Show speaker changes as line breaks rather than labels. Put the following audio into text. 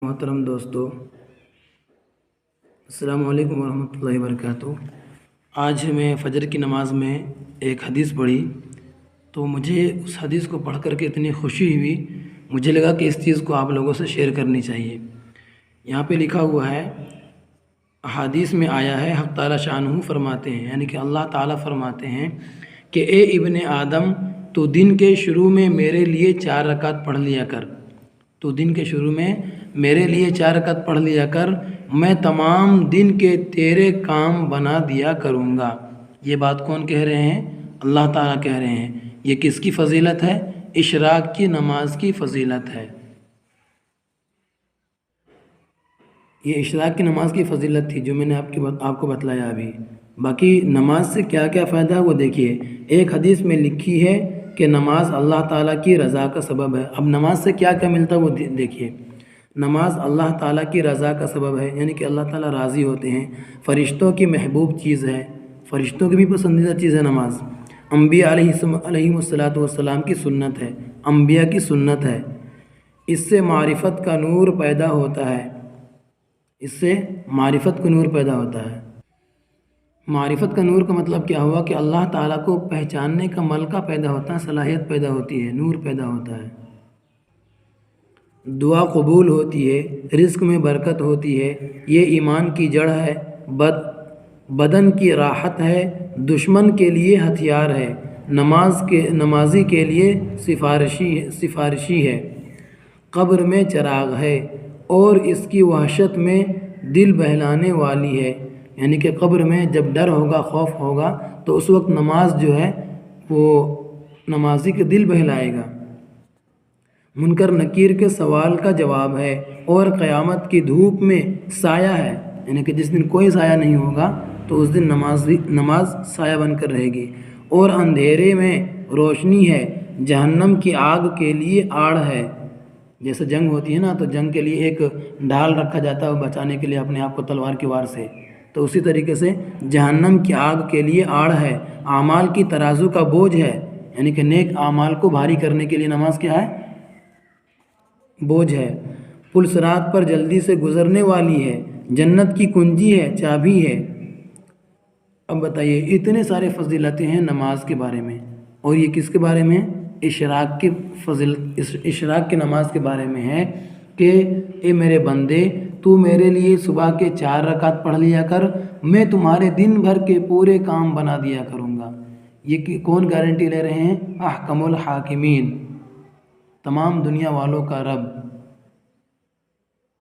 محترم دوستو، السلام علیکم ورحمۃ اللہ وبرکاتہ۔ آج میں فجر کی نماز میں ایک حدیث پڑھی تو مجھے اس حدیث کو پڑھ کر کے اتنی خوشی ہوئی، مجھے لگا کہ اس چیز کو آپ لوگوں سے شیئر کرنی چاہیے۔ یہاں پہ لکھا ہوا ہے، حدیث میں آیا ہے، حق تعالیٰ شانہ فرماتے ہیں، یعنی کہ اللہ تعالیٰ فرماتے ہیں کہ اے ابن آدم، تو دن کے شروع میں میرے لیے 4 رکعت پڑھ لیا کر، تو دن کے شروع میں میرے لیے 4 رکعت پڑھ لیا کر، میں تمام دن کے تیرے کام بنا دیا کروں گا۔ یہ بات کون کہہ رہے ہیں؟ اللہ تعالیٰ کہہ رہے ہیں۔ یہ کس کی فضیلت ہے؟ اشراق کی نماز کی فضیلت ہے۔ یہ اشراق کی نماز کی فضیلت تھی جو میں نے آپ کو بتلایا ابھی۔ باقی نماز سے کیا کیا فائدہ ہے وہ دیکھیے۔ ایک حدیث میں لکھی ہے کہ نماز اللہ تعالیٰ کی رضا کا سبب ہے۔ اب نماز سے کیا کیا ملتا ہے وہ دیکھیے۔ نماز اللہ تعالیٰ کی رضا کا سبب ہے، یعنی کہ اللہ تعالیٰ راضی ہوتے ہیں۔ فرشتوں کی محبوب چیز ہے، فرشتوں کی بھی پسندیدہ چیز ہے نماز۔ انبیاء علیہم السلام کی سنت ہے، انبیاء کی سنت ہے۔ اس سے معرفت کا نور پیدا ہوتا ہے، اس سے معرفت کا نور پیدا ہوتا ہے۔ معرفت کا نور کا مطلب کیا ہوا کہ اللہ تعالیٰ کو پہچاننے کا ملکہ پیدا ہوتا ہے، صلاحیت پیدا ہوتی ہے، نور پیدا ہوتا ہے۔ دعا قبول ہوتی ہے، رزق میں برکت ہوتی ہے، یہ ایمان کی جڑ ہے، بدن کی راحت ہے، دشمن کے لیے ہتھیار ہے، نمازی کے لیے سفارشی ہے، قبر میں چراغ ہے اور اس کی وحشت میں دل بہلانے والی ہے۔ یعنی کہ قبر میں جب ڈر ہوگا، خوف ہوگا، تو اس وقت نماز جو ہے وہ نمازی کے دل بہلائے گا۔ منکر نکیر کے سوال کا جواب ہے اور قیامت کی دھوپ میں سایہ ہے، یعنی کہ جس دن کوئی سایہ نہیں ہوگا تو اس دن نماز سایہ بن کر رہے گی، اور اندھیرے میں روشنی ہے، جہنم کی آگ کے لیے آڑ ہے۔ جیسے جنگ ہوتی ہے نا، تو جنگ کے لیے ایک ڈھال رکھا جاتا ہے بچانے کے لیے اپنے آپ کو تلوار کی وار سے، تو اسی طریقے سے جہنم کی آگ کے لیے آڑ ہے، اعمال کی ترازو کا بوجھ ہے، یعنی کہ نیک اعمال کو بھاری کرنے کے لیے نماز کیا ہے؟ بوجھ ہے۔ پل صراط پر جلدی سے گزرنے والی ہے، جنت کی کنجی ہے، چابی ہے۔ اب بتائیے، اتنے سارے فضیلتیں ہیں نماز کے بارے میں، اور یہ کس کے بارے میں؟ اشراق کی نماز کے بارے میں ہے کہ اے میرے بندے، تو میرے لیے صبح کے 4 رکعت پڑھ لیا کر، میں تمہارے دن بھر کے پورے کام بنا دیا کروں گا۔ یہ کون گارنٹی لے رہے ہیں؟ احکم الحاکمین، تمام دنیا والوں کا رب،